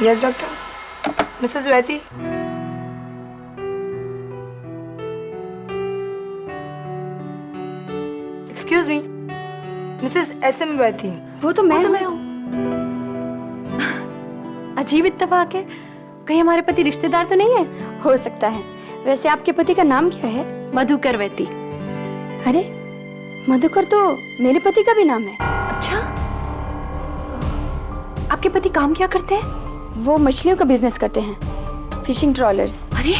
Yes doctor. Mrs वैती। Excuse me, Mrs SM वैती। वो तो मैं हूँ। अजीब इत्तेफाक है, कहीं हमारे पति रिश्तेदार तो नहीं है? हो सकता है। वैसे आपके पति का नाम क्या है? मधुकर वैती। अरे मधुकर तो मेरे पति का भी नाम है। अच्छा, आपके पति काम क्या करते हैं? वो मछलियों का बिजनेस करते हैं, फिशिंग ट्रॉलर्स। अरे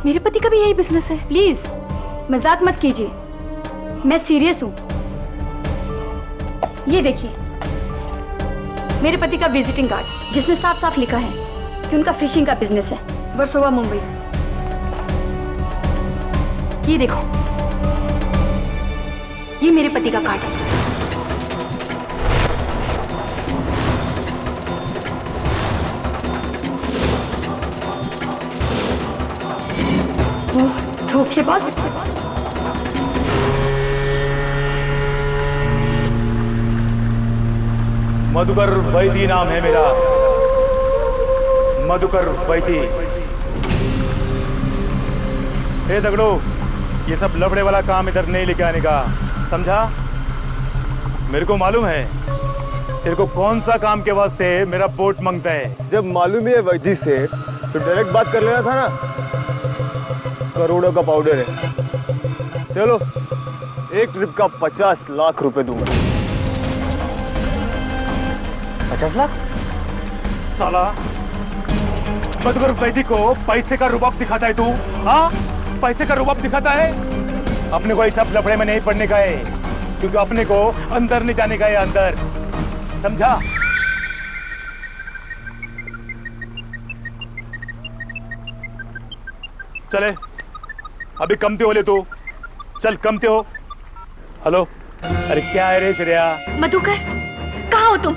मेरे पति का भी यही बिजनेस है। प्लीज मजाक मत कीजिए, मैं सीरियस हूँ। ये देखिए मेरे पति का विजिटिंग कार्ड, जिसमें साफ साफ लिखा है कि उनका फिशिंग का बिजनेस है, वर्सोवा मुंबई। ये देखो, ये मेरे पति का कार्ड है। वो धोखेबाज। मधुकर वैती नाम है मेरा, मधुकर वैती। हे दगड़ो, ये सब लफड़े वाला काम इधर नहीं लेके आने का, समझा? मेरे को मालूम है तेरे को कौन सा काम के वास्ते मेरा बोट मांगता है। जब मालूम ही है वैदी से तो डायरेक्ट बात कर लेना था ना। करोड़ों का पाउडर है। चलो, एक ट्रिप का 50 लाख रुपए दूंगा। 50 लाख? साला मधुकर वैदी को पैसे का रुबाब दिखाता है तू? हाँ, पैसे का रुबाब दिखाता है। अपने को सब लफड़े में नहीं पड़ने का है, क्योंकि अपने को अंदर नहीं जाने का है, अंदर, समझा? चले, अभी कमते हो ले तू, चल कमते हो। हेलो, अरे क्या है रे श्रेया? मधुकर, कहाँ हो तुम?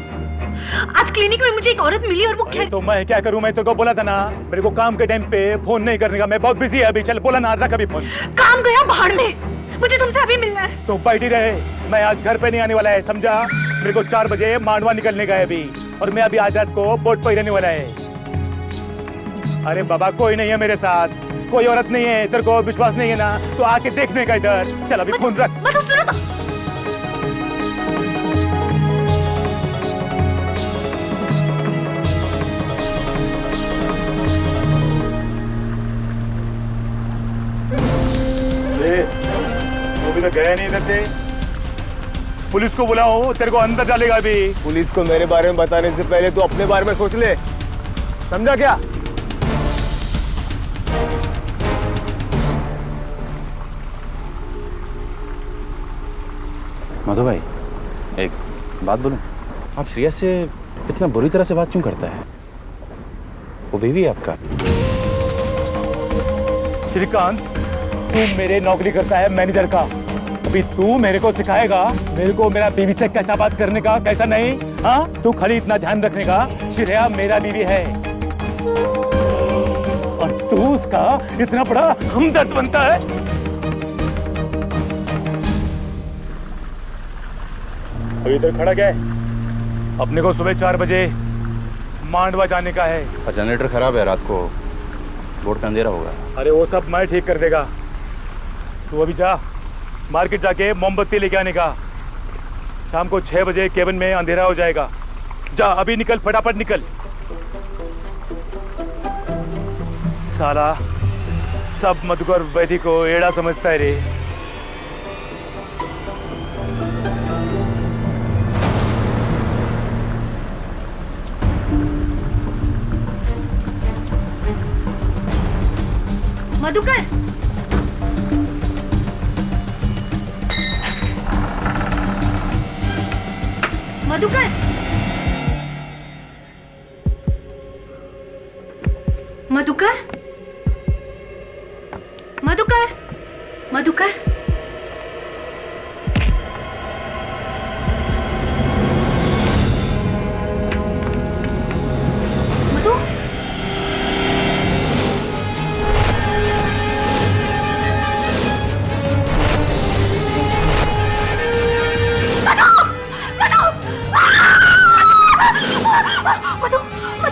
आज क्लिनिक में मुझे एक औरत मिली और वो क्या? तो मैं क्या करूं? मैं तेरे को बोला था ना, मेरे को काम के टाइम पे फोन नहीं करने का, मैं बहुत बिजी है अभी। चल बोला ना, रख अभी फोन। काम गया भाड़ में, मुझे तुमसे अभी मिलना है। तो बैठी रहे, मैं आज घर पे नहीं आने वाला है, समझा? मेरे को 4 बजे मांडवा निकलने का है अभी, और मैं अभी आज रात को बोट पर रहने वाला है। अरे बाबा, कोई नहीं है मेरे साथ, कोई औरत नहीं है। तेरे को विश्वास नहीं है ना, तो आके देखने का इधर। चल अभी फोन रख। सुनो तो। वो भी तो गया नहीं इधर से। पुलिस को बुलाओ, तेरे को अंदर डालेगा अभी। पुलिस को मेरे बारे में बताने से पहले तू अपने बारे में सोच ले, समझा क्या? मधु भाई, एक बात बोलूं? आप श्रेया से इतना बुरी तरह से बात क्यों करता है? वो बीवी है आपका। श्रीकांत, तू मेरे नौकरी करता है मैनेजर का, अभी तू मेरे को सिखाएगा मेरे को मेरा बीवी से कैसा बात करने का, कैसा नहीं? हाँ, तू खाली इतना ध्यान रखने का, श्रेया मेरा बीवी है और तू उसका इतना बड़ा हमदर्द बनता है। अभी इधर खड़ा क्या है? अपने को सुबह 4 बजे मांडवा जाने का है। और जनरेटर खराब है, रात को बोर्ड का अंधेरा होगा। अरे वो सब मैं ठीक कर देगा, तू अभी जा मार्केट जाके मोमबत्ती लेके आने का। शाम को 6 बजे केबिन में अंधेरा हो जाएगा। जा अभी निकल, फटाफट निकल। साला सब मधुकर वैदी को एड़ा समझता है रे। मधुकर, मधुकर, मधुकर, मधुकर, मधुकर, मधु, मधु, मधु,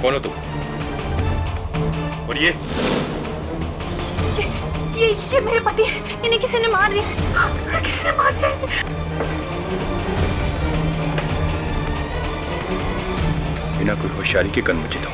कौन हो तुम? और ये मेरे पति हैं। इन्हें किसी ने मार दिया। किसी ने मार दिया। बिना कोई होशियारी के गन मुझे दो।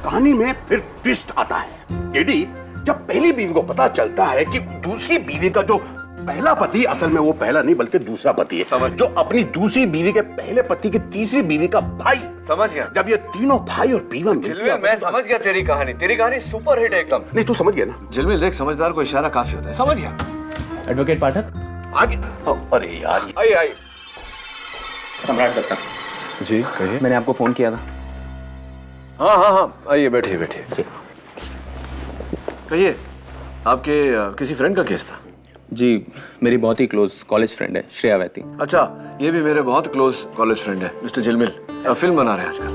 कहानी में फिर ट्विस्ट आता है। एडी, जब पहली बीवी को पता चलता है कि दूसरी बीवी का जो पहला पति असल में वो पहला नहीं बल्कि दूसरा पति है, समझ, जो अपनी दूसरी बीवी के पहले पति की तीसरी बीवी का भाई। समझ गया। जब ये तीनों भाई और बीवा झिलमिल, मैं समझ गया तेरी कहानी सुपर हिट एकदम। नहीं, तू समझ गया ना? झिलमिल देख, समझदार को इशारा काफी होता है। समझ गया। एडवोकेट पाठक, आगे। अरे यार, आई सम्राट दत्ता। जी कहिए। मैंने आपको फोन किया था। हाँ, आइए बैठिए। कहिए, आपके किसी फ्रेंड का केस था? जी, मेरी बहुत ही क्लोज कॉलेज फ्रेंड है श्रेया वैती। अच्छा, ये भी मेरे बहुत क्लोज कॉलेज फ्रेंड है मिस्टर झिलमिल। फिल्म बना रहे हैं आजकल।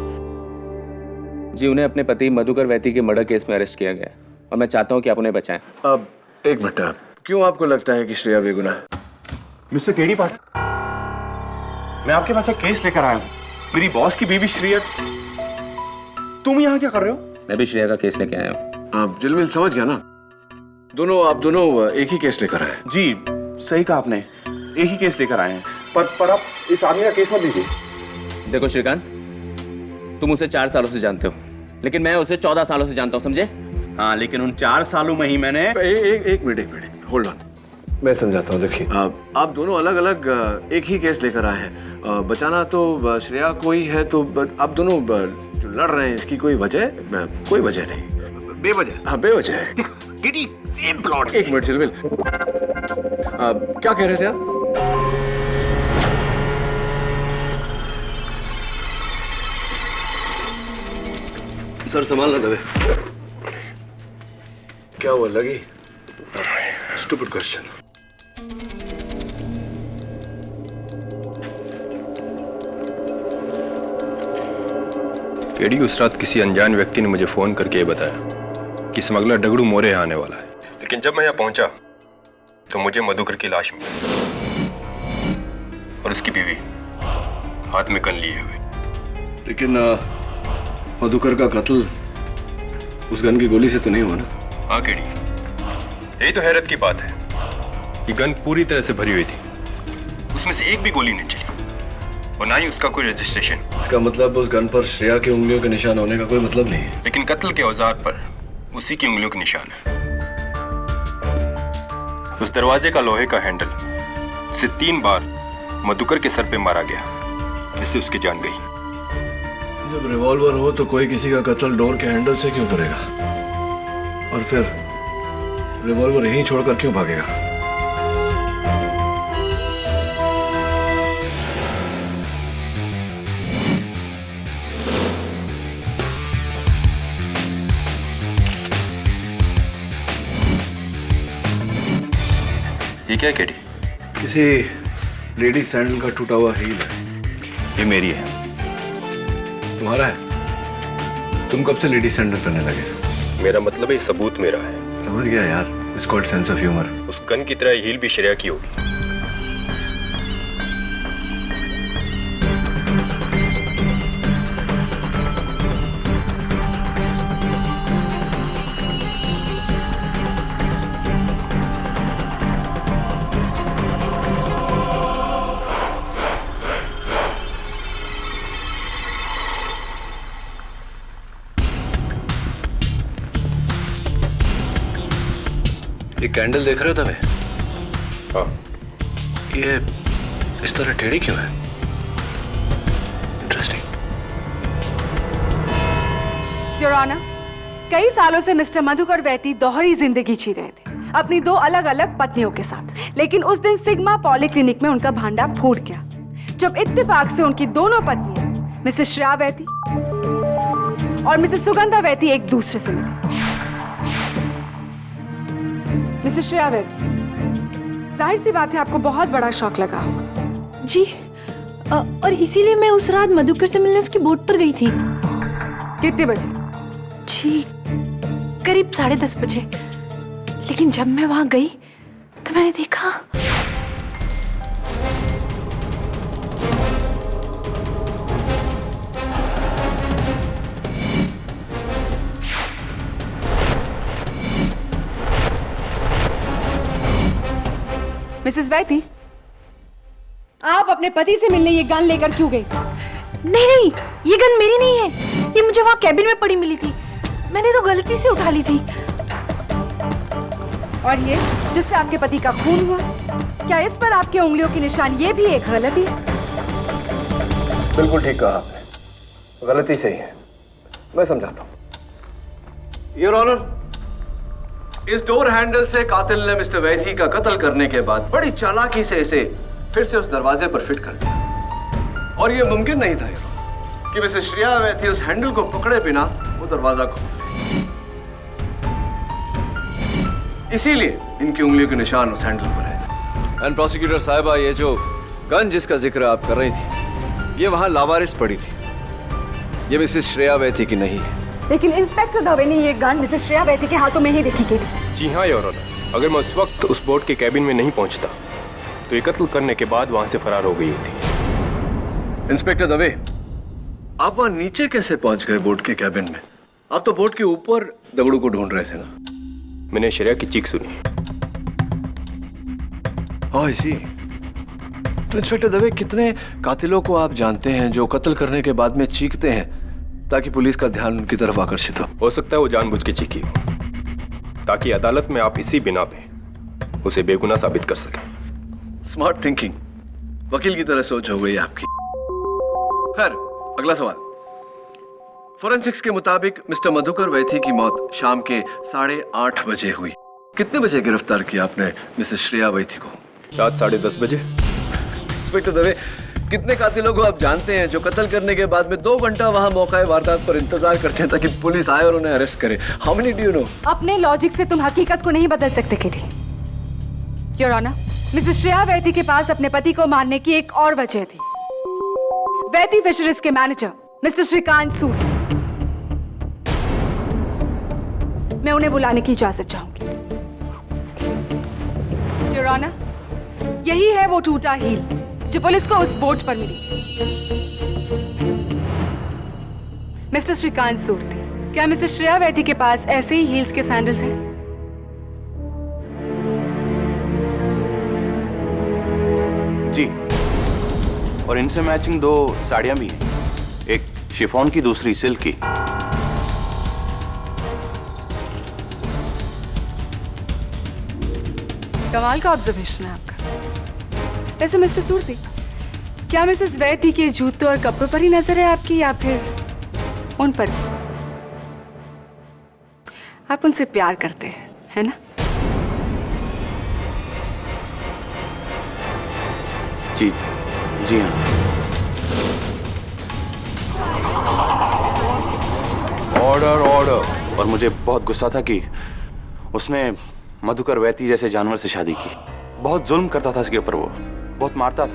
जी, उन्हें अपने पति मधुकर वैती के मर्डर केस में अरेस्ट किया गया है और मैं चाहता हूँ कि आप उन्हें बचाएं। अब एक मिनट, क्यों आपको लगता है कि श्रेया बेगुनाह है? मिस्टर केडी पाठक, मैं आपके पास एक केस लेकर आया हूँ। मेरी बॉस की बीवी श्रेया। तुम यहाँ क्या कर रहे हो? मैं भी श्रेया का केस लेके आया हूँ। झिलमिल समझ गया ना? आप दोनों एक ही केस लेकर आए हैं। जी, सही कहा आपने, एक ही केस लेकर आए हैं। पर आप इस आदमी का केस मत लीजिए। देखो श्रीकांत, तुम उसे 4 सालों से जानते हो, लेकिन मैं उसे 14 सालों से जानता हूँ, समझे? हाँ, लेकिन उन 4 सालों में ही मैंने एक मिनट होल्ड ऑन, मैं समझाता हूँ। देखिए, आप दोनों अलग अलग एक ही केस लेकर आए हैं। बचाना तो श्रेया को ही है, तो आप दोनों जो लड़ रहे हैं इसकी कोई वजह? कोई वजह नहीं, बेवजह। हाँ, बेवजह है। KD, same plot. एक मिनट झिलमिल, क्या कह रहे थे आप? सर संभालना दबे। क्या हुआ, लगी? Stupid question. केडी, उस रात किसी अनजान व्यक्ति ने मुझे फोन करके ये बताया कि स्मगलर डगड़ू मोरे यहाँ आने वाला है। लेकिन जब मैं यहाँ पहुंचा तो मुझे मधुकर की लाश मिली और उसकी बीवी हाथ में गन लिए हुए। लेकिन मधुकर का कत्ल उस गन की गोली से तो नहीं हुआ ना? हाँ केडी, यही तो हैरत की बात है। ये गन पूरी तरह से भरी हुई थी, उसमें से एक भी गोली नहीं चली और ना ही उसका कोई रजिस्ट्रेशन। इसका मतलब उस गन पर श्रेया की उंगलियों के निशान होने का कोई मतलब नहीं है। लेकिन कत्ल के औजार पर उसी की उंगलियों के निशान है। उस दरवाजे का लोहे का हैंडल से 3 बार मधुकर के सर पे मारा गया, जिससे उसकी जान गई। जब रिवॉल्वर हो तो कोई किसी का कत्ल डोर के हैंडल से क्यों करेगा? और फिर रिवॉल्वर यहीं छोड़कर क्यों भागेगा? ये क्या है केडी? किसी लेडी सैंडल का टूटा हुआ हील है। ये मेरी है। तुम्हारा है? तुम कब से लेडी सैंडल पहनने लगे? मेरा मतलब है, सबूत मेरा है। समझ गया यार, it's called sense of humour. उस गन की तरह हील भी श्रेया की होगी। ये कैंडल देख रहे हो तुम्हें? हाँ। ये इस तरह टेढ़ी क्यों है? इंटरेस्टिंग। योर ऑनर, कई सालों से मिस्टर मधुकर वैती दोहरी जिंदगी जी रहे थे अपनी 2 अलग अलग पत्नियों के साथ। लेकिन उस दिन सिग्मा पॉलीक्लिनिक में उनका भांडा फूट गया जब इत्तेफाक से उनकी दोनों पत्नियां मिसेस श्रेया वैती और मिसेस सुगंधा वैती एक दूसरे से मिली। मिसेस श्रेया वैती, जाहिर सी बात है आपको बहुत बड़ा शौक लगा होगा। जी, और इसीलिए मैं उस रात मधुकर से मिलने उसकी बोट पर गई थी। कितने बजे? जी, करीब 10:30 बजे। लेकिन जब मैं वहां गई तो मैंने देखा मिसेस वैती, आप अपने पति से मिलने ये गन लेकर क्यों गई? नहीं नहीं, ये गन मेरी नहीं है, ये मुझे वहाँ कैबिन में पड़ी मिली थी, मैंने तो गलती से उठा ली थी। और ये जिससे आपके पति का खून हुआ, क्या इस पर आपके उंगलियों की निशान ये भी एक गलती है? बिल्कुल ठीक कहा आपने, गलती सही है, मैं समझाता हूं। योर ऑनर, इस डोर हैंडल से कातिल ने मिस्टर वैसी का कत्ल करने के बाद बड़ी चालाकी से इसे फिर से उस दरवाजे पर फिट कर दिया। और यह मुमकिन नहीं था कि मिसेस श्रेया वैसी उस हैंडल को पकड़े बिना वो दरवाजा खोल दे। इसीलिए इनकी उंगलियों के निशान उस हैंडल पर है। एंड प्रोसिक्यूटर साहिबा, ये जो गन जिसका जिक्र आप कर रही थी, ये वहां लावारिस पड़ी थी, ये मिसेस श्रेया वैसी की नहीं है। लेकिन इंस्पेक्टर दवे ने ये गन मिसेस श्रेया वैती के हाथों में ही देखी थी। जी हाँ योर ऑनर, अगर मैं उस वक्त उस बोट के कैबिन में नहीं पहुंचता तो ये कत्ल करने के बाद वहां से फरार हो गई होती। इंस्पेक्टर दवे, आप वहां नीचे कैसे पहुंच गए बोट के कैबिन में? आप तो बोट के ऊपर दगड़ू को ढूंढ रहे थे ना? मैंने श्रेया की चीख सुनी। ओह, इसी। तो इंस्पेक्टर दवे, कितने कातिलों को आप जानते हैं जो कत्ल करने के बाद में चीखते हैं ताकि पुलिस का ध्यान उनकी तरफ आकर्षित हो सकता है वो जानबूझ के चीखी हो, ताकि अदालत में आप इसी बिना पे उसे बेगुनाह साबित कर सकें। स्मार्ट थिंकिंग, वकील की तरह सोच हो गई आपकी। खैर, अगला सवाल। फोरेंसिक्स के मुताबिक मिस्टर मधुकर वैथी की मौत शाम के 8:30 बजे हुई। कितने बजे गिरफ्तार किया आपने मिसेस श्रेया वैथी को? रात 10:30 बजे। इंस्पेक्टर दवे, कितने कातिलों को आप जानते हैं जो कत्ल करने के बाद में 2 घंटा वहां मौका वारदात पर इंतजार करते हैं ताकि पुलिस आए और उन्हें अरेस्ट करे? How many do you know? अपने लॉजिक से तुम हकीकत को नहीं बदल सकते Kitty. Your honour, Mrs Shreya Vaity के पास अपने पति को मारने की एक और वजह थी। वैती फिशरीज के मैनेजर मिस्टर श्रीकांत सूद, मैं उन्हें बुलाने की इजाजत चाहूंगी। योर ऑनर, यही है वो टूटा हील जो पुलिस को उस बोट पर मिली। मिस्टर श्रीकांत सूर्ति, क्या मिसेस श्रेया वैती के पास ऐसे ही हील्स के सैंडल्स हैं? जी, और इनसे मैचिंग 2 साड़ियां भी हैं, एक शिफॉन की, दूसरी सिल्क की। कमाल का ऑब्जर्वेशन है आपका। वैसे मिस्टर सूर्ति, क्या मिसेस वैती के जूतों और कपड़ों पर ही नजर है आपकी, या फिर उन पर? आप उनसे प्यार करते हैं, है ना? जी जी हाँ। Order order. और मुझे बहुत गुस्सा था कि उसने मधुकर वैती जैसे जानवर से शादी की। बहुत जुल्म करता था इसके ऊपर, वो बहुत मारता था।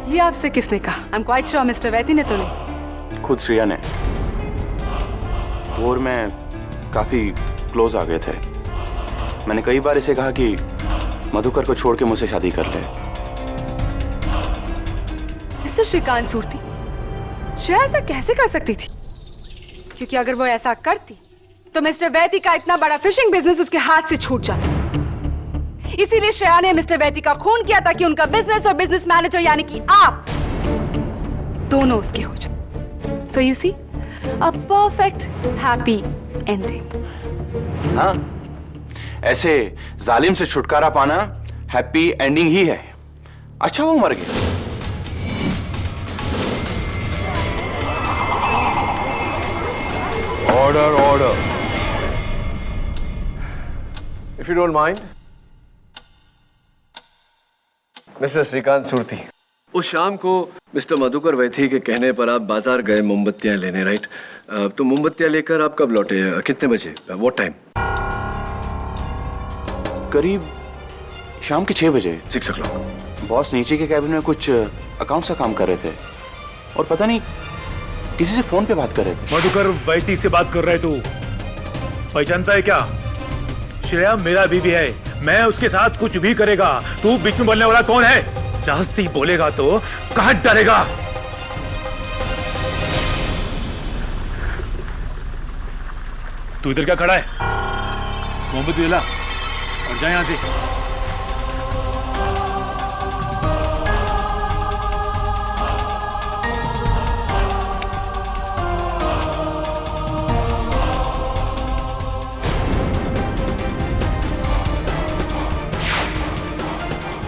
ये आपसे किसने कहा? I am quite sure Mr Vaity ने तो नहीं। खुद श्रेया ने। वो और मैं काफी क्लोज आ गए थे। मैंने कई बार इसे कहा कि मधुकर को छोड़ के मुझसे शादी कर ले। मिस्टर श्रीकांत सूर्ति, श्रेया ऐसा कैसे कर सकती थी? क्योंकि अगर वो ऐसा करती तो मिस्टर वैती का इतना बड़ा फिशिंग बिजनेस उसके हाथ से छूट जाता। इसीलिए श्रेया ने मिस्टर वैती का खून किया ताकि उनका बिजनेस और बिजनेस मैनेजर यानी कि आप दोनों उसके हो जाए। So you see, a perfect happy ending. हाँ, ऐसे जालिम से छुटकारा पाना हैप्पी एंडिंग ही है। अच्छा वो मर गया। Order order. If you don't mind, Mr Shrikant Surti, उस शाम को मिस्टर मधुकर वैथी के कहने पर आप बाजार गए मोमबत्तियां लेने, राइट? तो मोमबत्तियां लेकर आप कब लौटे? कितने बजे? What time? करीब शाम के 6 बजे। 6 o'clock। बॉस नीचे के कैबिन में कुछ अकाउंट्स का काम कर रहे थे और पता नहीं किसी से फोन पे बात कर रहे थे। मधुकर वैती से बात कर रहे तू? पहचानता है क्या? श्रेया मेरा बीवी है, मैं उसके साथ कुछ भी करेगा। तू बीच में बोलने वाला कौन है? जास्ती बोलेगा तो कहां डरेगा? तू इधर क्या खड़ा है? मोहम्मद विला, और जा यहां से।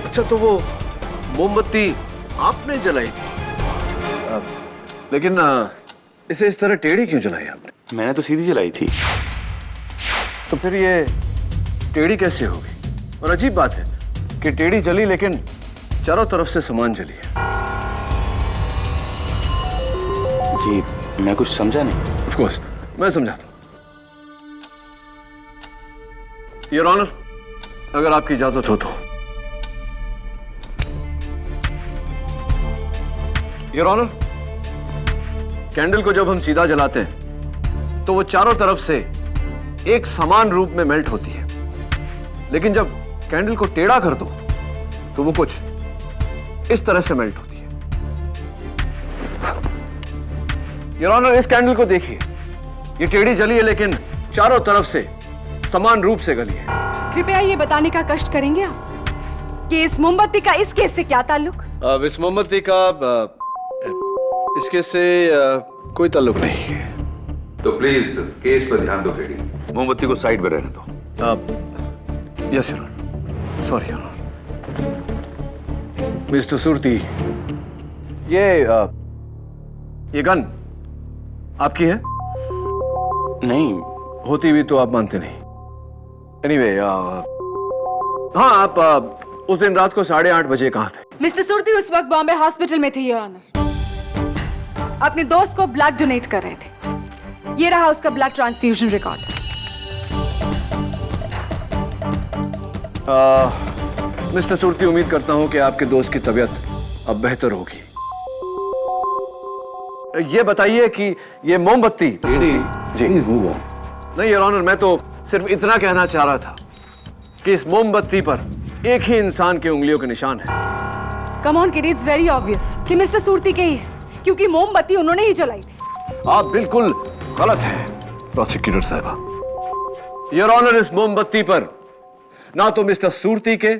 अच्छा, तो वो मोमबत्ती आपने जलाई थी? लेकिन इसे इस तरह टेढ़ी क्यों जलाई आपने? मैंने तो सीधी जलाई थी। तो फिर ये टेढ़ी कैसे होगी? और अजीब बात है कि टेढ़ी जली लेकिन चारों तरफ से सामान जली है। जी मैं कुछ समझा नहीं। ऑफ कोर्स मैं समझाता हूं। योर ऑनर, अगर आपकी इजाजत हो तो। योर ऑनर, कैंडल को जब हम सीधा जलाते हैं तो वो चारों तरफ से एक समान रूप में मेल्ट होती है, लेकिन जब कैंडल को टेढ़ा कर दो तो वो कुछ इस तरह से मेल्ट होती है। योर ऑनर, इस कैंडल को देखिए, ये टेढ़ी जली है लेकिन चारों तरफ से समान रूप से गली है। कृपया ये बताने का कष्ट करेंगे आप कि इस मोमबत्ती का इस केस से क्या ताल्लुक? अब इस मोमबत्ती का इसके से कोई ताल्लुक नहीं है। तो प्लीज केस पर ध्यान दो टेढ़ी, मोमबत्ती को साइड में रहने दो। Yes your honour, sorry your honour. Mister Surti, ये गन आपकी है? नहीं। होती भी तो आप मानते नहीं। एनीवे, हाँ, आप उस दिन रात को 8:30 बजे कहाँ थे? मिस्टर सुरती उस वक्त बॉम्बे हॉस्पिटल में थे योर ऑनर। अपने दोस्त को ब्लड डोनेट कर रहे थे। ये रहा उसका blood transfusion record. Mister Surti, उम्मीद करता हूं कि आपके दोस्त की तबीयत अब बेहतर होगी। ये बताइए कि ये मोमबत्ती जी नहीं योर ऑनर, मैं तो सिर्फ इतना कहना चाह रहा था कि इस मोमबत्ती पर एक ही इंसान के उंगलियों के निशान है। Come on kid, it's very obvious कि मिस्टर सुरती के ही है, क्योंकि मोमबत्ती उन्होंने ही जलाई थी। आप बिल्कुल गलत है प्रोसिक्यूटर साहबा। योर ऑनर, इस मोमबत्ती पर ना तो मिस्टर सुरती के,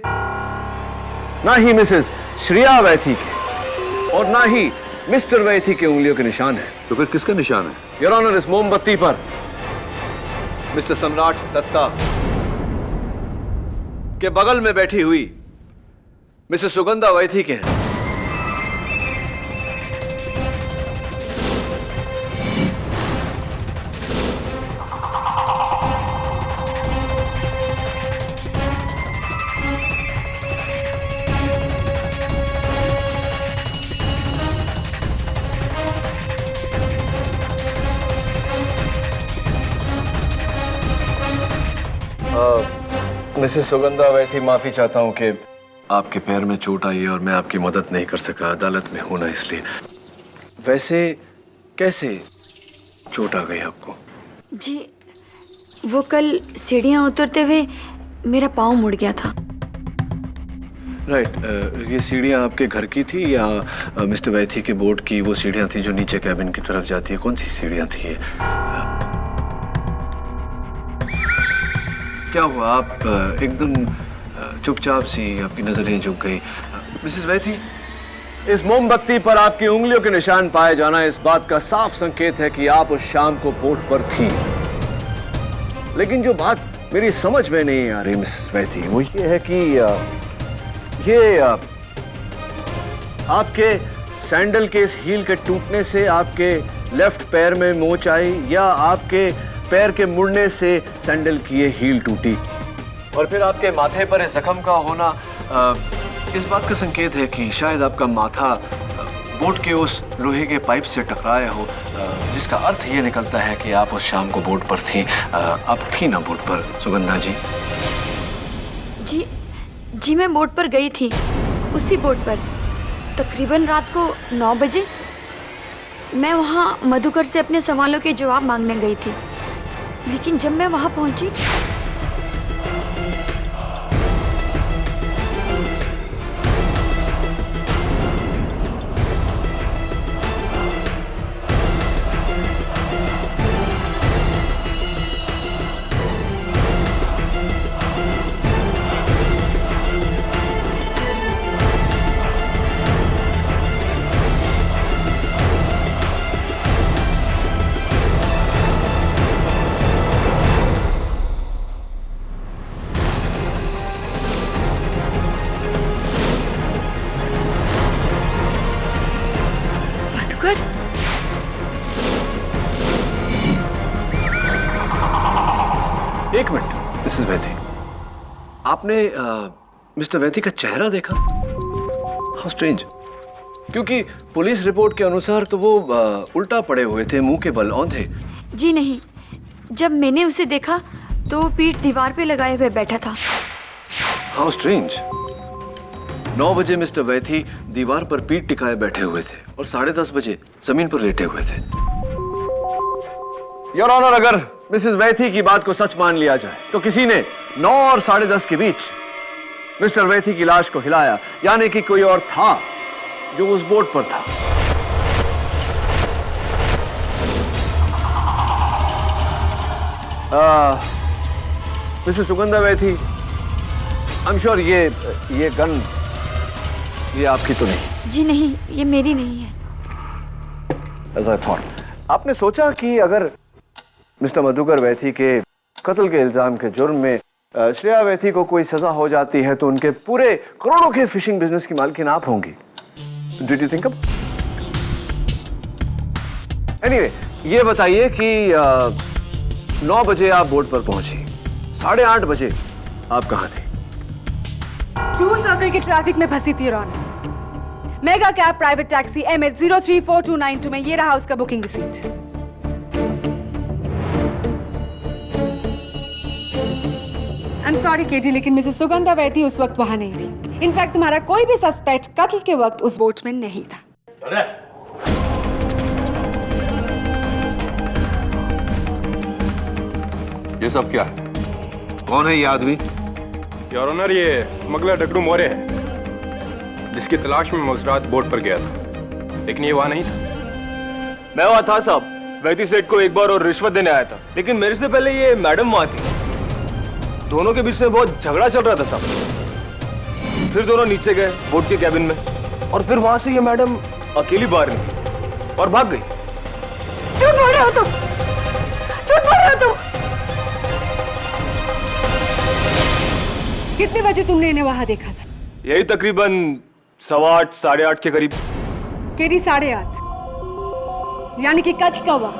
ना ही मिसेस श्रेया वैथी के, और ना ही मिस्टर वैथी के उंगलियों के निशान है। तो फिर किसका निशान है? योर ऑनर, इस मोमबत्ती पर मिस्टर सम्राट दत्ता के बगल में बैठी हुई मिसेस सुगंधा वैथी के हैं। मिसेस सुगंधा वैथी, माफी चाहता हूं कि आपके पैर में चोट आई है और मैं आपकी मदद नहीं कर सका, अदालत में हूं ना इसलिए। वैसे कैसे चोट आ गई आपको? जी वो कल सीढ़ियाँ उतरते हुए मेरा पाँव मुड़ गया था। राइट, ये सीढ़ियाँ आपके घर की थी या मिस्टर वैथी के बोर्ड की वो सीढ़ियाँ थी जो नीचे कैबिन की तरफ जाती है? कौन सी सीढ़ियाँ थी ये? क्या हुआ, आप एकदम चुपचाप सी, आपकी नजरें झुक गई। मिसेस वैथी, इस मोमबत्ती पर आपकी उंगलियों के निशान पाए जाना इस बात का साफ संकेत है कि आप उस शाम को बोट पर थी। लेकिन जो बात मेरी समझ में नहीं आ रही मिसेस वैथी, वो ये है कि ये आपके सैंडल के इस हील के टूटने से आपके लेफ्ट पैर में मोच आई या आपके पैर के मुड़ने से सैंडल की ये हील टूटी, और फिर आपके माथे पर इस जख्म का होना इस बात का संकेत है कि शायद आपका माथा बोट के उस लोहे के पाइप से टकराया हो, जिसका अर्थ ये निकलता है कि आप उस शाम को बोट पर थी। आप थी ना बोट पर सुगंधा जी? जी मैं बोट पर गई थी, उसी बोट पर तकरीबन रात को 9 बजे। मैं वहाँ मधुकर से अपने सवालों के जवाब मांगने गई थी, लेकिन जब मैं वहाँ पहुंची मधुकर, एक मिनट मिसेस वैथी, आपने मिस्टर वैथी का चेहरा देखा? हाउ स्ट्रेंज, क्योंकि पुलिस रिपोर्ट के अनुसार तो वो उल्टा पड़े हुए थे, मुंह के बल औंधे। जी नहीं, जब मैंने उसे देखा तो पीठ दीवार पे लगाए हुए बैठा था। हाउ स्ट्रेंज, 9 बजे मिस्टर वैथी दीवार पर पीठ टिकाए बैठे हुए थे और 10:30 बजे जमीन पर लेटे हुए थे। योर ऑनर, अगर मिसेस वैथी की बात को सच मान लिया जाए तो किसी ने 9 और 10:30 के बीच मिस्टर वैथी की लाश को हिलाया, यानी कि कोई और था जो उस बोट पर था। Mrs Sugandha Vaithi, I am sure ये गन ये आपकी तो नहीं? जी नहीं, ये मेरी नहीं है। As I thought, आपने सोचा कि अगर मिस्टर मधुकर वैथी के कत्ल के इल्जाम के जुर्म में श्रेया वैथी को कोई सजा हो जाती है तो उनके पूरे करोड़ों के फिशिंग बिजनेस की मालकिन आप होंगी। Did you think of? Anyway, ये बताइए कि 9 बजे आप बोट पर पहुंची, 8:30 बजे आप कहां थे? जून सर्वे के ट्रैफिक में फंसी थी Raunak. Mega cab private taxi MH034292 में, ये रहा उसका booking receipt. I am sorry KD, लेकिन मिसेस सुगंधा वैथी उस वक्त वहां नहीं थी। इनफैक्ट तुम्हारा कोई भी सस्पेक्ट कत्ल के वक्त उस बोट में नहीं था। ये सब क्या है? कौन है ये आदमी? योर ऑनर, ये स्मगलर डगड़ू मोरे है, जिसकी तलाश में मैं उस रात बोट पर गया था, लेकिन ये वहां नहीं था। मैं वहां था साहब, वैथी सेठ को एक बार और रिश्वत देने आया था, लेकिन मेरे से पहले ये मैडम वहां थी। दोनों के बीच में बहुत झगड़ा चल रहा था साहब। फिर दोनों नीचे गए बोट के कैबिन में, और फिर वहां से ये मैडम अकेली बाहर निकली और भाग गई। झूठ बोल रहे हो तुम, झूठ बोल रहे हो तुम। कितने बजे तुमने इन्हें वहां देखा था? यही तकरीबन 8:15 8:30 के करीब। केडी 8:30, यानी कि कत्ल का हुआ।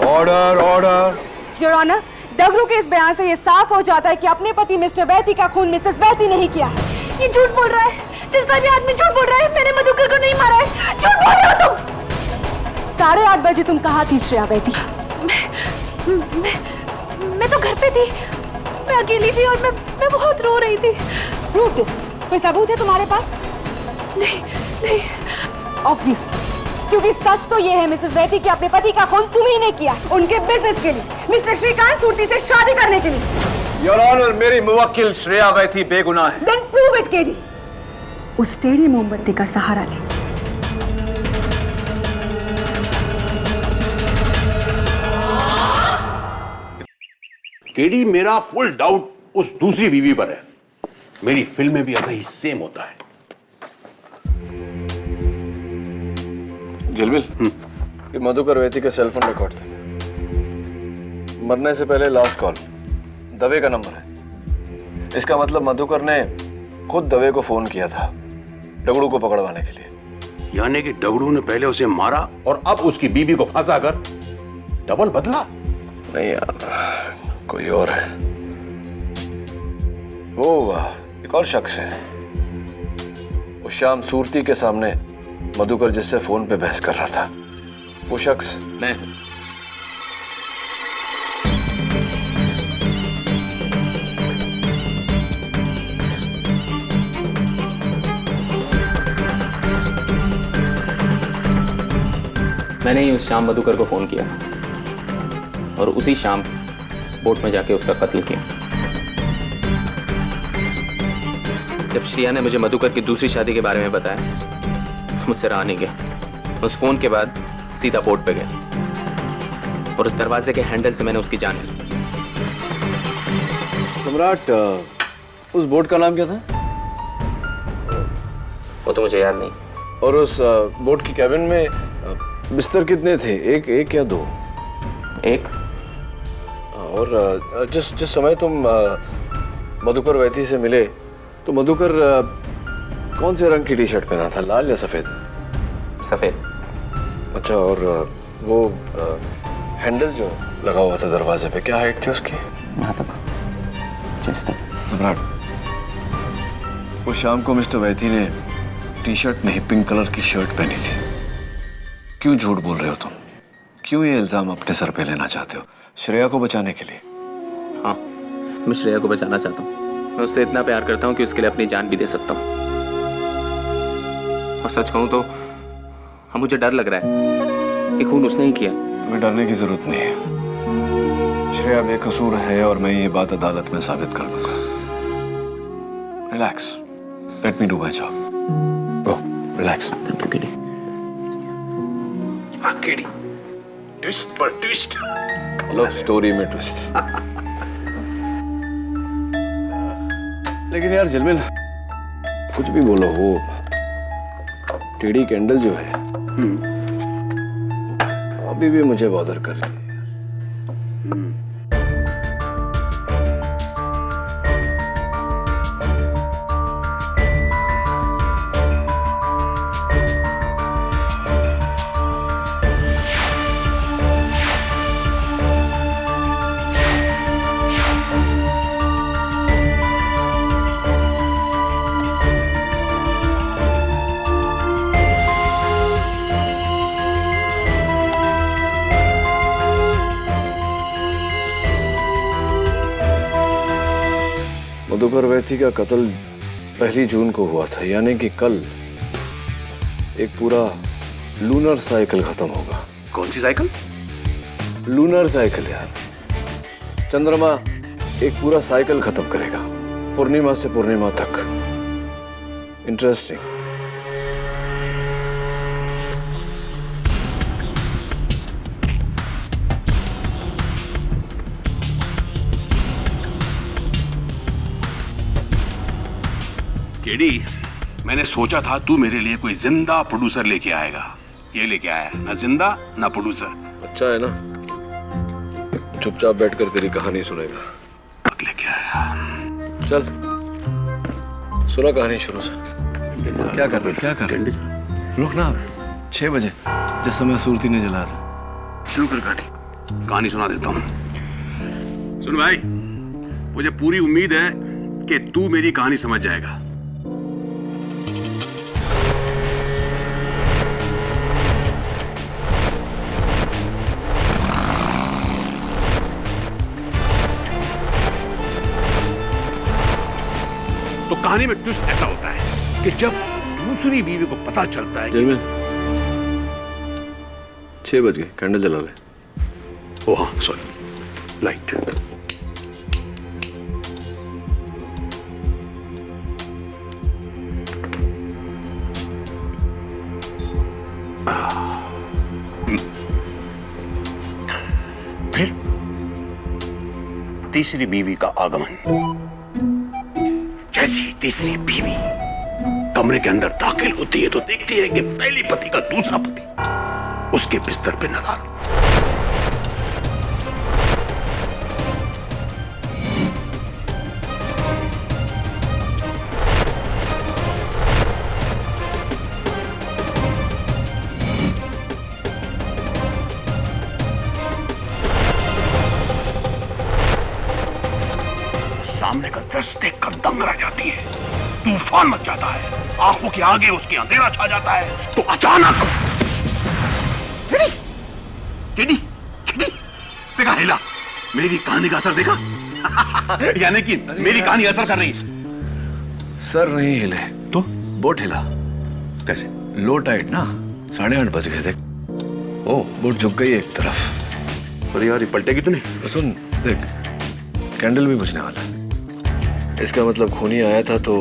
Order order. योर ऑनर, डगरू के इस बयान से ये साफ हो जाता है कि अपने पति मिस्टर वैथी का खून मिसेस वैथी नहीं किया है। ये झूठ बोल रहा है, जिसका भी आदमी झूठ बोल रहा है। मैंने मधुकर को नहीं मारा है, झूठ बोल रहे हो तुम। 8:30 बजे तुम कहाँ थी श्रेया वैथी? मैं तो घर पे थी, मैं अकेली थी और मैं बहुत रो रही थी। प्रूव दिस, कोई सबूत है तुम्हारे पास? नहीं नहीं, ऑब्वियसली, क्योंकि सच तो ये है मिसेस वैथी कि अपने पति का खून तुम ही ने किया, उनके बिजनेस के लिए, मिस्टर श्रीकांत सूर्ति से शादी करने के लिए। योर ऑनर, मेरी मुवक्किल श्रेया वैथी बेगुनाह है। Then prove it, KD. उस टेढ़ी मोमबत्ती का सहारा ले। केडी, मेरा फुल डाउट उस दूसरी बीवी पर है। मेरी फिल्म में भी ऐसा ही सेम होता है। जलबिल, ये मधुकर वैथी के सेल फोन रिकॉर्ड थे। मरने से पहले लास्ट कॉल दवे का नंबर है। इसका मतलब मधुकर ने खुद दवे को फोन किया था डगड़ू को पकड़वाने के लिए। यानी कि डगड़ू ने पहले उसे मारा और अब उसकी बीबी को फंसा कर डबल बदला। नहीं यार, कोई और है। वो एक और शख्स है। उस शाम सूरती के सामने मधुकर जिससे फोन पे बहस कर रहा था, वो शख्स मैं। मैंने ही उस शाम मधुकर को फोन किया और उसी शाम बोट में जाके उसका कत्ल किया। जब श्रेया ने मुझे मधुकर की दूसरी शादी के बारे में बताया, मुझसे रहा नहीं गया। उस फोन के बाद सीधा बोट पे गया और उस दरवाजे के हैंडल से मैंने उसकी जान ली। सम्राट, उस बोट का नाम क्या था? वो तो मुझे याद नहीं। और उस बोट की कैबिन में बिस्तर कितने थे? एक या दो? एक। और जिस समय तुम मधुकर वैथी से मिले तो मधुकर कौन से रंग की टी शर्ट पहना था, लाल या सफेद? सफेद। अच्छा, और वो हैंडल जो लगा हुआ था दरवाजे पे, क्या हाइट थी उसकी? यहाँ तक, चेस्ट तक। सम्राट, वो शाम को मिस्टर वैती ने टी शर्ट नहीं पिंक कलर की शर्ट पहनी थी। क्यों झूठ बोल रहे हो तुम? क्यों ये इल्जाम अपने सर पे लेना चाहते हो? श्रेया को बचाने के लिए? हाँ, मैं श्रेया को बचाना चाहता हूँ। मैं उससे इतना प्यार करता हूँ कि उसके लिए अपनी जान भी दे सकता हूँ। और सच कहूँ तो हाँ, मुझे डर लग रहा है कि खून उसने ही किया। तुम्हें डरने की जरूरत नहीं है। श्रेया बेकसूर है और मैं ये बात अदालत में साबित कर दूंगा। Relax, let me do my job. Go, relax. Thank you KD. हाँ केडी, ट्विस्ट पर ट्विस्ट। लव स्टोरी में ट्विस्ट। लेकिन यार झिलमिल, कुछ भी बोलो, वो टेढ़ी कैंडल जो है अभी भी मुझे बॉदर कर रही है। मधुकर वैती का कत्ल 1 जून को हुआ था, यानी कि कल एक पूरा लूनर साइकिल खत्म होगा। कौन सी साइकिल? लूनर साइकिल यार, चंद्रमा एक पूरा साइकिल खत्म करेगा, पूर्णिमा से पूर्णिमा तक। इंटरेस्टिंग। केडी, मैंने सोचा था तू मेरे लिए कोई जिंदा प्रोड्यूसर लेके आएगा। ये लेके आया, ना जिंदा ना प्रोड्यूसर। अच्छा है ना, चुपचाप बैठकर तेरी कहानी सुनेगा। अब लेके आया। चल सुना कहानी शुरू से। क्या कर रहे? रुक ना, 6 बजे जिस समय सूरती ने जलाया था। शुरू कर कहानी सुना देता हूँ। सुन भाई, मुझे पूरी उम्मीद है कि तू मेरी कहानी समझ जाएगा। तो कहानी में ट्विस्ट ऐसा होता है कि जब दूसरी बीवी को पता चलता है कि 6 बज गए, कैंडल जला गए। ओ हाँ, सॉरी, लाइट। फिर तीसरी बीवी का आगमन। जैसी तीसरी बीवी कमरे के अंदर दाखिल होती है तो देखती है कि पहली पति का दूसरा पति उसके बिस्तर पे नदार। सामने का दृश्य देखकर दंग रह जाती है। तूफान मच जाता है, आंखों के आगे उसके अंधेरा छा जाता है। तो अचानक केडी, देखा हिला? मेरी कहानी का असर देखा? यानी कि मेरी कहानी असर कर रही है। सर नहीं हिले तो बोट हिला। कैसे? लो टाइट ना, 8:30 बज गए। देख, ओ, बोट झुक गई एक तरफ। अरे यार, ये पलटेगी तो नहीं? तो सुन, देख, कैंडल भी बुझने वाला है। इसका मतलब खूनी आया था तो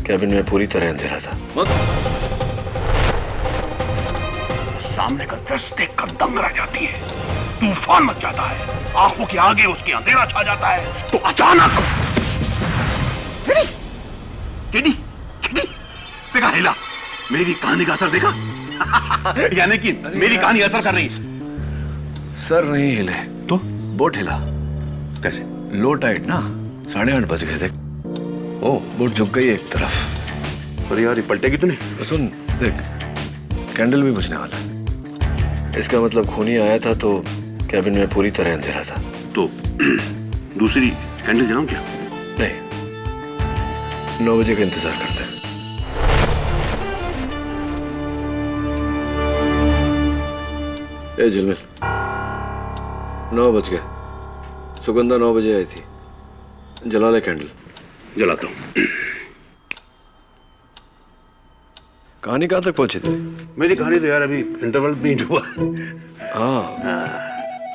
कैबिन में पूरी तरह अंधेरा था। सामने का दृश्य देखकर दंग रह जाती है। तूफान मच जाता है, आंखों के आगे उसके अंधेरा छा जाता है। तो अचानक केडी, देखा हिला? मेरी कहानी का असर देखा? यानी कि मेरी कहानी असर कर रही है। सर नहीं हिले तो बोट हिला। कैसे? लो टाइट ना, 8:30 बज गए। देख, ओ, बोट झुक गई एक तरफ। पर यार ये पलटेगी तो नहीं? सुन देख, कैंडल भी बुझने वाला है। इसका मतलब खूनी आया था तो कैबिन में पूरी तरह अंधेरा था। तो दूसरी कैंडल जलाऊं क्या? नहीं, 9 बजे का इंतजार करते हैं। ए झिलमिल, 9 बज गए। सुगंधा 9 बजे आई थी। जला ले कैंडल। जलाता हूं। कहानी कहाँ तक पहुंची तेरी? मेरी कहानी तो यार अभी इंटरवल भी नहीं हुआ। हाँ,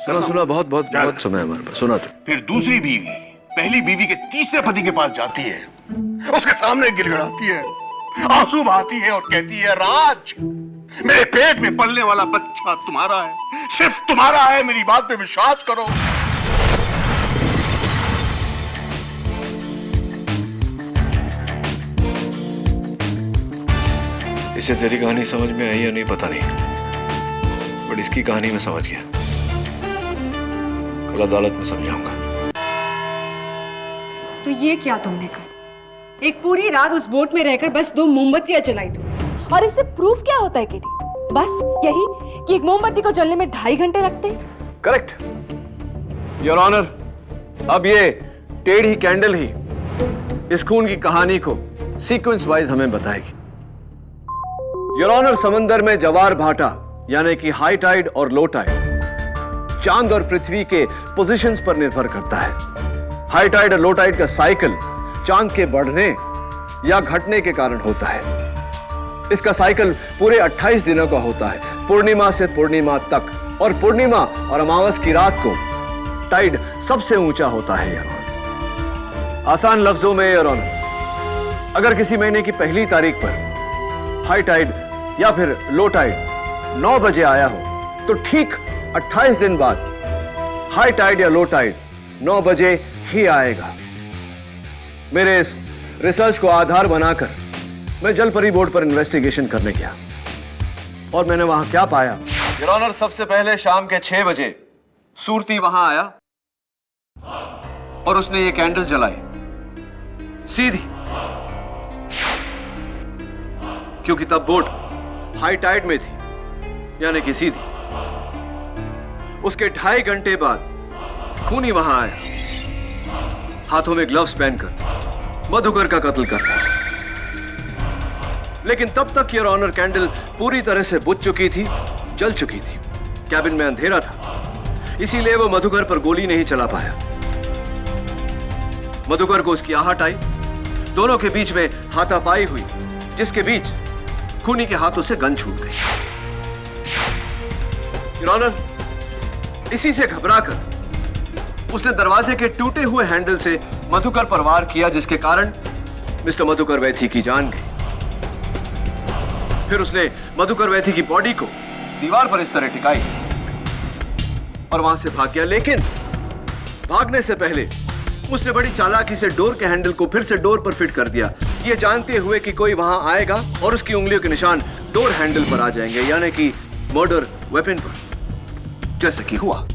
सुना बहुत बहुत बहुत समय है हमारे पास। सुना तो। फिर दूसरी बीवी पहली बीवी के तीसरे पति के पास जाती है, उसके सामने गिड़गिड़ाती है, आंसू बहाती है और कहती है, राज, मेरे पेट में पलने वाला बच्चा तुम्हारा है, सिर्फ तुम्हारा है, मेरी बात पे विश्वास करो। इसे तेरी कहानी समझ में आई या नहीं पता नहीं, बट इसकी कहानी मैं समझ गया। कल अदालत में समझाऊंगा। तो ये क्या तुमने कल एक पूरी रात उस बोट में रहकर बस 2 मोमबत्तियां जलाई तुम, और इससे प्रूफ क्या होता है केटी? बस यही कि एक मोमबत्ती को जलने में 2.5 घंटे लगते हैं। Correct your honour. अब ये टेढ़ी कैंडल ही इस खून की कहानी को सीक्वेंस वाइज हमें बताएगी। योर ऑनर, समंदर में जवार भाटा यानी कि हाई टाइड और लो टाइड चांद और पृथ्वी के पोजीशंस पर निर्भर करता है। हाई टाइड और लो टाइड का साइकिल चांद के बढ़ने या घटने के कारण होता है। इसका साइकिल पूरे 28 दिनों का होता है, पूर्णिमा से पूर्णिमा तक, और पूर्णिमा और अमावस की रात को टाइड सबसे ऊंचा होता है। योर ऑनर, आसान लफ्जों में योर ऑनर, अगर किसी महीने की पहली तारीख पर हाई टाइड या फिर लो टाइड 9 बजे आया हो तो ठीक 28 दिन बाद हाई टाइड या लो टाइड 9 बजे ही आएगा। मेरे इस रिसर्च को आधार बनाकर मैं जलपरी बोर्ड पर इन्वेस्टिगेशन करने गया, और मैंने वहां क्या पाया? योर ऑनर, सबसे पहले शाम के 6 बजे सूरती वहां आया और उसने ये कैंडल जलाई सीधी, क्योंकि तब बोट हाई टाइड में थी यानी कि सीधी। उसके 2.5 घंटे बाद खूनी वहां आया, हाथों में ग्लव्स पहनकर मधुकर का कत्ल कर रहा। लेकिन तब तक योर ऑनर कैंडल पूरी तरह से बुझ चुकी थी, जल चुकी थी। कैबिन में अंधेरा था, इसीलिए वो मधुकर पर गोली नहीं चला पाया। मधुकर को उसकी आहट आई, दोनों के बीच में हाथापाई हुई, जिसके बीच खूनी के हाथों से गन छूट गई। योर ऑनर, इसी से घबराकर उसने दरवाजे के टूटे हुए हैंडल से मधुकर पर वार किया, जिसके कारण मिस्टर मधुकर वैथी की जान गई। फिर उसने मधुकर वैथी की बॉडी को दीवार पर इस तरह टिकाई और वहां से भाग गया। लेकिन भागने से पहले उसने बड़ी चालाकी से डोर के हैंडल को फिर से डोर पर फिट कर दिया, ये जानते हुए कि कोई वहां आएगा और उसकी उंगलियों के निशान डोर हैंडल पर आ जाएंगे, यानी कि मर्डर वेपन पर, जैसे कि हुआ।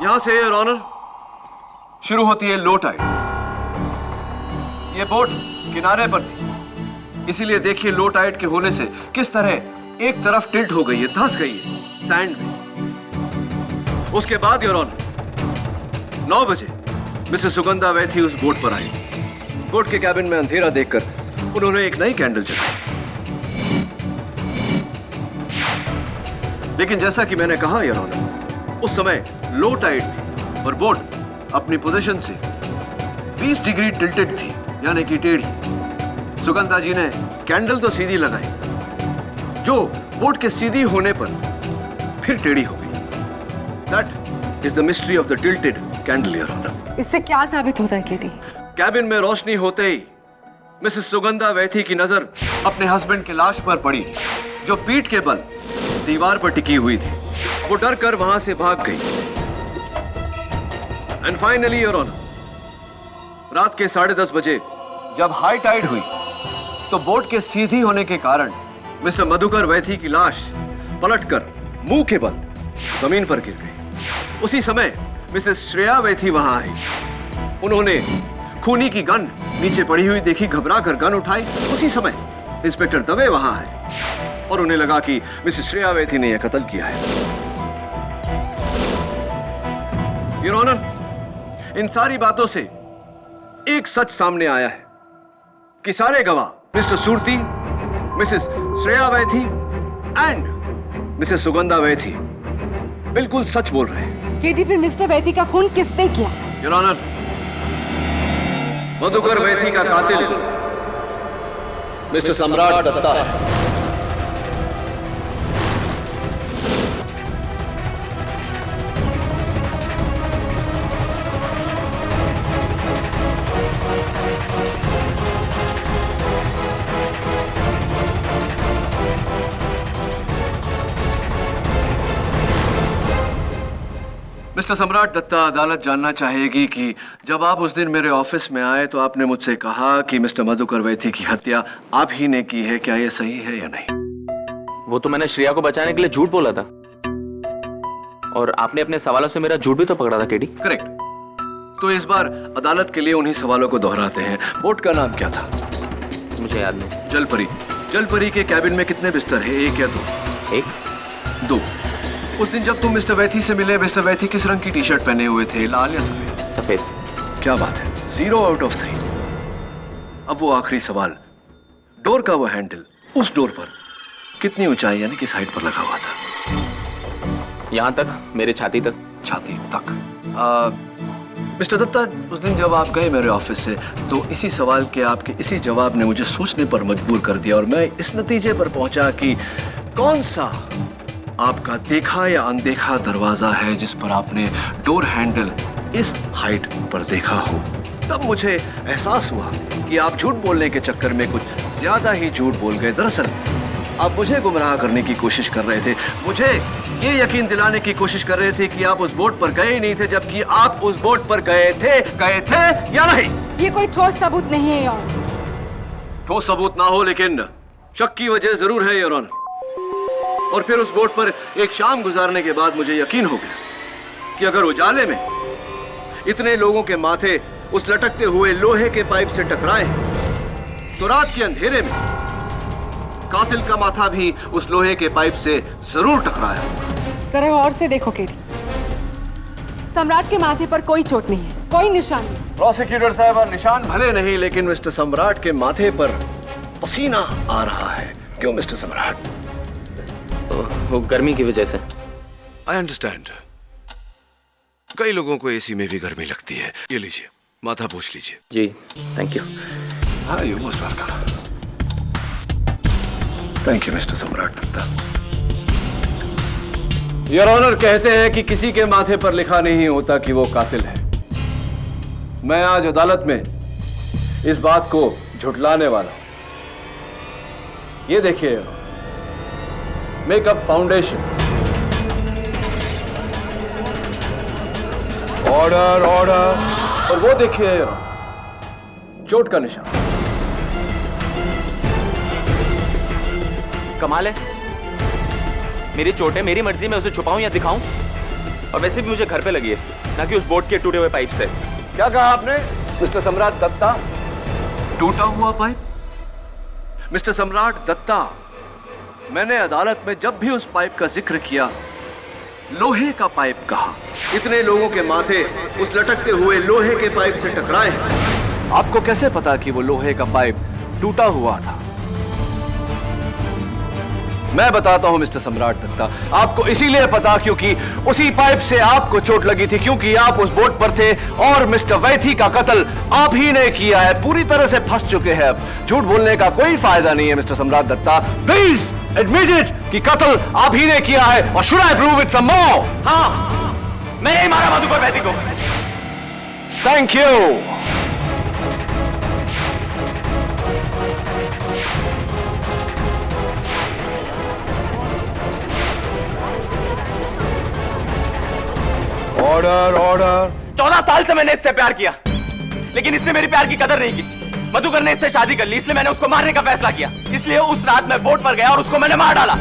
यहां से योर ऑनर शुरू होती है लो टाइड। ये बोट किनारे पर थी, इसीलिए देखिए लो टाइड के होने से किस तरह एक तरफ टिल्ट हो गई है, धंस गई है सैंड में। उसके बाद योर ऑनर 9 बजे मिसेस सुगंधा वैथी उस बोट पर आई। बोट के कैबिन में अंधेरा देखकर उन्होंने एक नई कैंडल जलाई। लेकिन जैसा कि मैंने कहा योर ऑनर, उस समय लो टाइड थी और बोट अपनी पोजीशन से 20 डिग्री टिल्टेड थी, यानी कि टेढ़ी। सुगंधा जी ने कैंडल तो सीधी लगाई, जो बोट के सीधी होने पर फिर टेढ़ी हो गई। That is the mystery of the tilted candle your honour. इससे क्या साबित होता है केटी? कैबिन में रोशनी होते ही मिसेस सुगंधा वैथी की नजर अपने हस्बैंड की लाश पर पड़ी, जो पीठ के बल दीवार पर टिकी हुई थी। वो डर कर वहां से भाग गई। एंड फाइनली योर ऑनर, रात के 10:30 बजे जब हाई टाइड हुई तो बोट के सीधी होने के कारण मिस्टर मधुकर वैथी की लाश पलटकर मुंह के बल जमीन पर गिर गई। उसी समय मिसेस श्रेया वैथी वहां आई उन्होंने खूनी की गन नीचे पड़ी हुई देखी, घबरा कर गन उठाई। उसी समय इंस्पेक्टर दवे वहां आए और उन्हें लगा कि मिसेस श्रेया वैथी ने यह कत्ल किया है। योर ऑनर, इन सारी बातों से एक सच सामने आया है कि सारे गवाह Mr Surti, Mrs Shreya Vaithi and Mrs Sugandha Vaithi बिल्कुल सच बोल रहे हैं। केटी, फिर मिस्टर वैथी का खून किसने किया? योर ऑनर, मधुकर वैथी का कातिल मिस्टर सम्राट दत्ता है। मिस्टर सम्राट दत्ता, अदालत जानना चाहेगी कि जब आप उस दिन मेरे ऑफिस में आए तो आपने मुझसे कहा कि मिस्टर मधुकर वैथी की हत्या आप ही ने की है। क्या यह सही है या नहीं? वो तो मैंने श्रेया को बचाने के लिए झूठ बोला था, और आपने अपने सवालों से मेरा झूठ भी तो पकड़ा था केडी। करेक्ट। तो इस बार अदालत के लिए उन्हीं सवालों को दोहराते हैं। बोट का नाम क्या था? मुझे याद नहीं। जलपरी। जलपरी के कैबिन में कितने बिस्तर है? एक या दो? एक। दो। उस दिन जब तुम मिस्टर वैथी से मिले, मिस्टर वैथी किस रंग की टी शर्ट पहने हुए थे, लाल या सफेद? सफेद। क्या बात है, 0 आउट ऑफ 3। अब वो आखिरी सवाल, डोर का वो हैंडल उस डोर पर कितनी ऊंचाई यानी किस हाइट पर लगा हुआ था? यहां तक, मेरे छाती तक। छाती तक। मिस्टर दत्ता, उस दिन जब आप गए मेरे ऑफिस से तो इसी सवाल के आपके इसी जवाब ने मुझे सोचने पर मजबूर कर दिया और मैं इस नतीजे पर पहुंचा कि कौन सा आपका देखा या अनदेखा दरवाजा है जिस पर आपने डोर हैंडल इस हाइट पर देखा हो। तब मुझे एहसास हुआ कि आप झूठ बोलने के चक्कर में कुछ ज्यादा ही झूठ बोल गए। दरअसल आप मुझे गुमराह करने की कोशिश कर रहे थे, मुझे ये यकीन दिलाने की कोशिश कर रहे थे कि आप उस बोट पर गए ही नहीं थे, जबकि आप उस बोट पर गए थे या नहीं? ये कोई ठोस सबूत नहीं है योर। ठोस सबूत ना हो लेकिन शक की वजह जरूर है योर ऑनर। और फिर उस बोट पर एक शाम गुजारने के बाद मुझे यकीन हो गया कि अगर उजाले में इतने लोगों के माथे उस लटकते हुए लोहे के पाइप से टकराए तो रात के अंधेरे में कातिल का माथा भी उस लोहे के पाइप से जरूर टकराया होगा। जरा और से देखो केटी, सम्राट के माथे पर कोई चोट नहीं है, कोई निशान नहीं। प्रोसिक्यूटर साहब, निशान भले नहीं लेकिन मिस्टर सम्राट के माथे पर पसीना आ रहा है। क्यों मिस्टर सम्राट? वो गर्मी की वजह से। I understand. कई लोगों को एसी में भी गर्मी लगती है। ये लीजिए, माथा पोंछ लीजिए। जी, थैंक यू। हाँ, you most welcome. Thank you mister सम्राट दत्ता। योर ऑनर, कहते हैं कि किसी के माथे पर लिखा नहीं होता कि वो कातिल है। मैं आज अदालत में इस बात को झुठलाने वाला हूं। ये देखिए, मेकअप फाउंडेशन। Order order. और वो देखिए चोट का निशान। कमाल है, मेरी चोट है, मेरी मर्जी में उसे छुपाऊं या दिखाऊं। और वैसे भी मुझे घर पे लगी है, ना कि उस बोट के टूटे हुए पाइप से। क्या कहा आपने मिस्टर सम्राट दत्ता? टूटा हुआ पाइप? मिस्टर सम्राट दत्ता, मैंने अदालत में जब भी उस पाइप का जिक्र किया लोहे का पाइप कहा। इतने लोगों के माथे उस लटकते हुए लोहे के पाइप से टकराए। आपको कैसे पता कि वो लोहे का पाइप टूटा हुआ था? मैं बताता हूं मिस्टर सम्राट दत्ता, आपको इसीलिए पता क्योंकि उसी पाइप से आपको चोट लगी थी, क्योंकि आप उस बोट पर थे और मिस्टर वैथी का कत्ल आप ही ने किया है। पूरी तरह से फंस चुके हैं। अब झूठ बोलने का कोई फायदा नहीं है मिस्टर सम्राट दत्ता। प्लीज एडमिट इट कि कत्ल आप ही ने किया है। और should I prove it some more? हाँ, मैंने ही मारा मधुकर वैथी को। Thank you. Order order. 14 साल से मैंने इससे प्यार किया, लेकिन इसने मेरी प्यार की कदर नहीं की। मधुकर ने इससे शादी कर ली, इसलिए मैंने उसको मारने का फैसला किया। इसलिए उस रात मैं बोट पर गया और उसको मैंने मार डाला।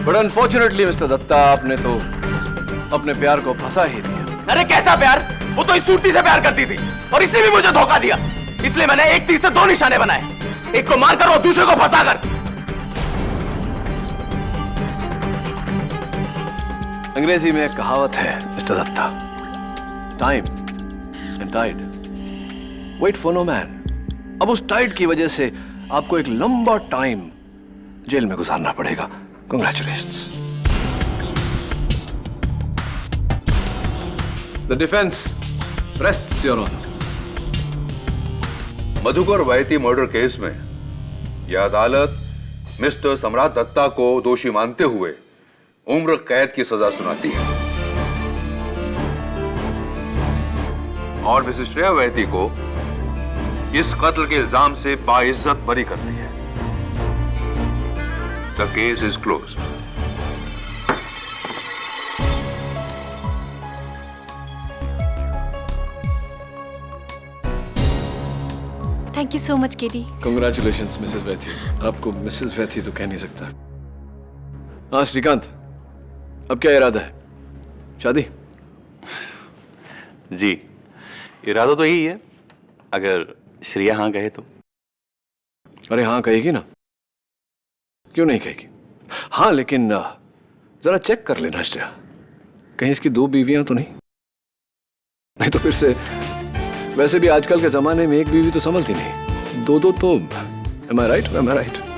बट अनफॉर्चुनेटली मिस्टर दत्ता, आपने तो अपने प्यार को फंसा ही दिया। अरे कैसा प्यार? वो तो इस सूरती से प्यार करती थी और इसने भी मुझे धोखा दिया। इसलिए मैंने एक तीर से दो निशाने बनाए, एक को मारकर और दूसरे को फंसाकर। अंग्रेजी में एक कहावत है mister Datta, time and tide wait for no man. अब उस टाइड की वजह से आपको एक लंबा टाइम जेल में गुजारना पड़ेगा। Congratulations. The defence rests your honour. Madhukar Vaity murder case में यह अदालत मिस्टर सम्राट दत्ता को दोषी मानते हुए उम्र कैद की सजा सुनाती है और मिसेस श्रेया वैती को इस कत्ल के इल्जाम से बाइज्जत बरी करती है। The case is closed. Thank you so much KD. Congratulations Mrs Vaithi. आपको मिसेस वैथी तो कह नहीं सकता। हाँ श्रीकांत, अब क्या इरादा है? शादी? जी, इरादा तो यही है, अगर श्रेया हाँ कहे तो। अरे हाँ कहेगी ना, क्यों नहीं कहेगी? हाँ लेकिन जरा चेक कर लेना श्रेया, कहीं इसकी दो बीवियां तो नहीं तो फिर से। वैसे भी आजकल के जमाने में एक बीवी तो संभलती नहीं, दो तो। Am I right?